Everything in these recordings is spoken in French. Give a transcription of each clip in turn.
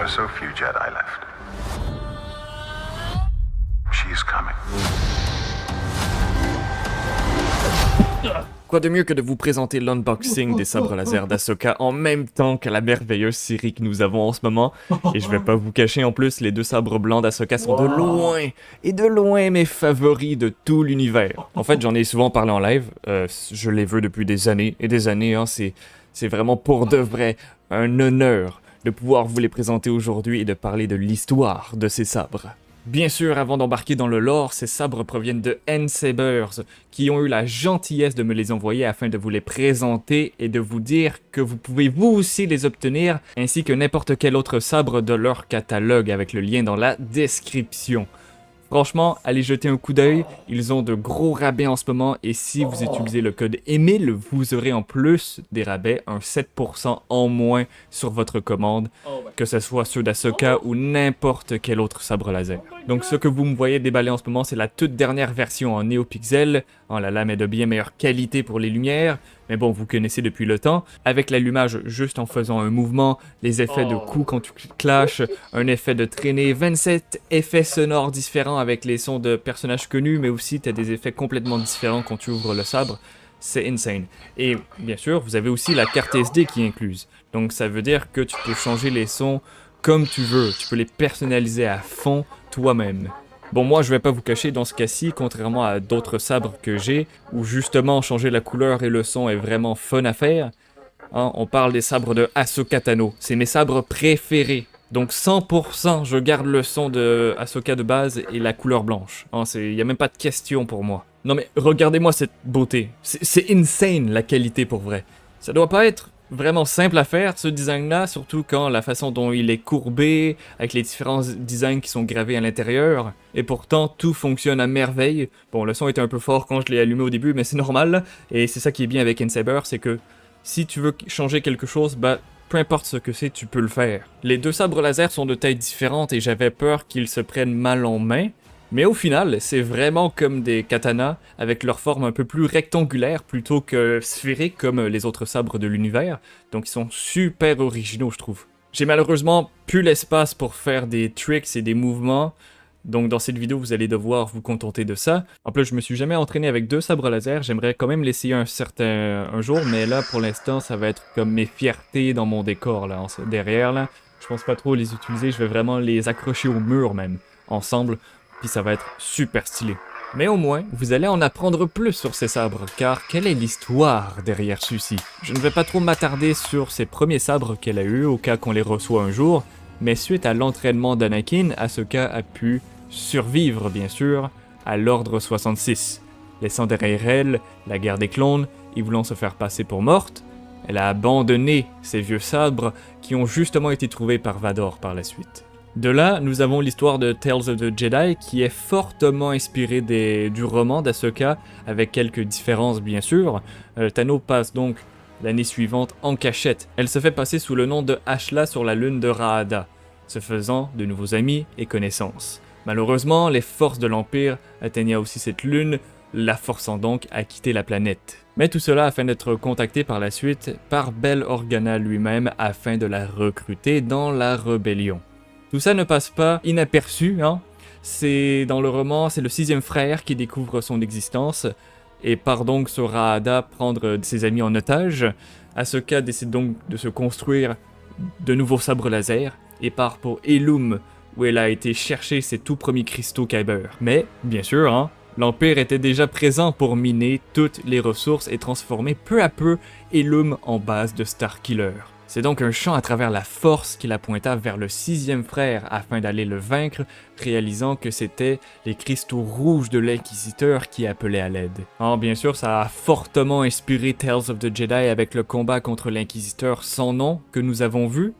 There are so few Jedi left. She's coming. Quoi de mieux que de vous présenter l'unboxing des sabres laser d'Ahsoka en même temps que la merveilleuse série que nous avons en ce moment. Et je vais pas vous cacher en plus, les deux sabres blancs d'Ahsoka sont de loin mes favoris de tout l'univers. En fait, j'en ai souvent parlé en live, je les veux depuis des années et des années, hein, c'est vraiment pour de vrai un honneur de pouvoir vous les présenter aujourd'hui et de parler de l'histoire de ces sabres. Bien sûr, avant d'embarquer dans le lore, ces sabres proviennent de N-Sabers, qui ont eu la gentillesse de me les envoyer afin de vous les présenter et de vous dire que vous pouvez vous aussi les obtenir, ainsi que n'importe quel autre sabre de leur catalogue avec le lien dans la description. Franchement, allez jeter un coup d'œil, ils ont de gros rabais en ce moment et si vous utilisez le code EMIL, vous aurez en plus des rabais, un 7% en moins sur votre commande, que ce soit ceux d'Ahsoka ou n'importe quel autre sabre laser. Donc ce que vous me voyez déballer en ce moment, c'est la toute dernière version en NeoPixel. Oh, la lame est de bien meilleure qualité pour les lumières, mais bon, vous connaissez depuis le temps. Avec l'allumage juste en faisant un mouvement, les effets de coups quand tu clashes, un effet de traînée, 27 effets sonores différents avec les sons de personnages connus, mais aussi tu as des effets complètement différents quand tu ouvres le sabre. C'est insane. Et bien sûr, vous avez aussi la carte SD qui est incluse. Donc ça veut dire que tu peux changer les sons comme tu veux. Tu peux les personnaliser à fond toi-même. Bon, moi, je vais pas vous cacher, dans ce cas-ci, contrairement à d'autres sabres que j'ai, où justement changer la couleur et le son est vraiment fun à faire, hein, on parle des sabres de Ahsoka Tano. C'est mes sabres préférés. Donc 100%, je garde le son de Ahsoka de base et la couleur blanche. Hein, y a même pas de question pour moi. Non mais regardez-moi cette beauté. C'est insane la qualité pour vrai. Ça doit pas être vraiment simple à faire ce design-là, surtout quand la façon dont il est courbé, avec les différents designs qui sont gravés à l'intérieur. Et pourtant, tout fonctionne à merveille. Bon, le son était un peu fort quand je l'ai allumé au début, mais c'est normal. Et c'est ça qui est bien avec N-Saber, c'est que si tu veux changer quelque chose, bah peu importe ce que c'est, tu peux le faire. Les deux sabres laser sont de tailles différentes et j'avais peur qu'ils se prennent mal en main. Mais au final, c'est vraiment comme des katanas, avec leur forme un peu plus rectangulaire plutôt que sphérique comme les autres sabres de l'univers. Donc ils sont super originaux, je trouve. J'ai malheureusement plus l'espace pour faire des tricks et des mouvements, donc dans cette vidéo, vous allez devoir vous contenter de ça. En plus, je me suis jamais entraîné avec deux sabres laser, j'aimerais quand même l'essayer un jour, mais là, pour l'instant, ça va être comme mes fiertés dans mon décor, là, derrière, là. Je pense pas trop les utiliser, je vais vraiment les accrocher au mur, même, ensemble. Puis ça va être super stylé. Mais au moins, vous allez en apprendre plus sur ces sabres, car quelle est l'histoire derrière ceux-ci? Je ne vais pas trop m'attarder sur ces premiers sabres qu'elle a eus, au cas qu'on les reçoit un jour, mais suite à l'entraînement d'Anakin, Ahsoka a pu survivre, bien sûr, à l'Ordre 66. Laissant derrière elle la guerre des clones et voulant se faire passer pour morte, elle a abandonné ces vieux sabres qui ont justement été trouvés par Vador par la suite. De là, nous avons l'histoire de Tales of the Jedi qui est fortement inspirée du roman d'Ahsoka, avec quelques différences bien sûr. Tano passe donc l'année suivante en cachette. Elle se fait passer sous le nom de Ashla sur la lune de Raada, se faisant de nouveaux amis et connaissances. Malheureusement, les forces de l'Empire atteignaient aussi cette lune, la forçant donc à quitter la planète. Mais tout cela afin d'être contacté par la suite par Bail Organa lui-même afin de la recruter dans la rébellion. Tout ça ne passe pas inaperçu, hein. Dans le roman, c'est le 6e frère qui découvre son existence et part donc sur Raada prendre ses amis en otage. Ahsoka décide donc de se construire de nouveaux sabres laser et part pour Elum, où elle a été chercher ses tout premiers cristaux Kyber. Mais, bien sûr, hein, l'Empire était déjà présent pour miner toutes les ressources et transformer peu à peu Elum en base de Starkiller. C'est donc un chant à travers la force qui la pointa vers le 6e frère afin d'aller le vaincre, réalisant que c'était les cristaux rouges de l'Inquisiteur qui appelaient à l'aide. Alors bien sûr, ça a fortement inspiré Tales of the Jedi avec le combat contre l'Inquisiteur sans nom que nous avons vu.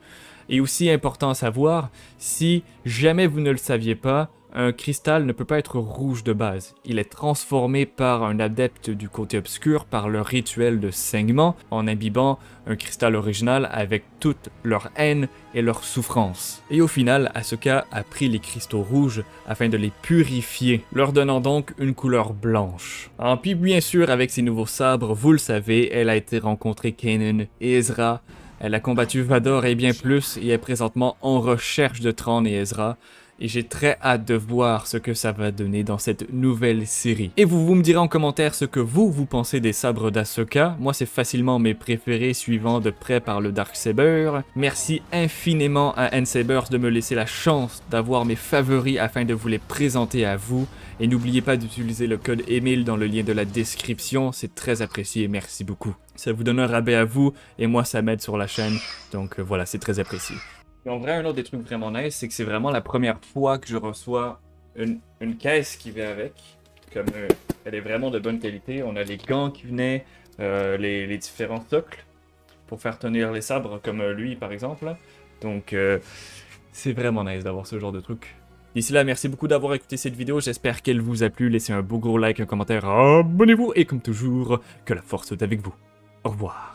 Et aussi important à savoir, si jamais vous ne le saviez pas, un cristal ne peut pas être rouge de base. Il est transformé par un adepte du côté obscur par leur rituel de saignement en imbibant un cristal original avec toute leur haine et leur souffrance. Et au final, Ahsoka a pris les cristaux rouges afin de les purifier, leur donnant donc une couleur blanche. Puis bien sûr, avec ses nouveaux sabres, vous le savez, elle a été rencontrer Kanan et Ezra. Elle a combattu Vador et bien plus, et est présentement en recherche de Thrawn et Ezra. Et j'ai très hâte de voir ce que ça va donner dans cette nouvelle série. Et vous me direz en commentaire ce que vous pensez des sabres d'Ahsoka. Moi, c'est facilement mes préférés, suivant de près par le Darksaber. Merci infiniment à N-Sabers de me laisser la chance d'avoir mes favoris afin de vous les présenter à vous. Et n'oubliez pas d'utiliser le code Emile dans le lien de la description, c'est très apprécié, merci beaucoup. Ça vous donne un rabais à vous, et moi ça m'aide sur la chaîne, donc voilà, c'est très apprécié. Et en vrai, un autre des trucs vraiment nice, c'est que c'est vraiment la première fois que je reçois une caisse qui vient avec. Comme elle est vraiment de bonne qualité. On a les gants qui venaient, les différents socles pour faire tenir les sabres, comme lui par exemple. Donc c'est vraiment nice d'avoir ce genre de truc. D'ici là, merci beaucoup d'avoir écouté cette vidéo. J'espère qu'elle vous a plu. Laissez un beau gros like, un commentaire, abonnez-vous et comme toujours, que la force soit avec vous. Au revoir.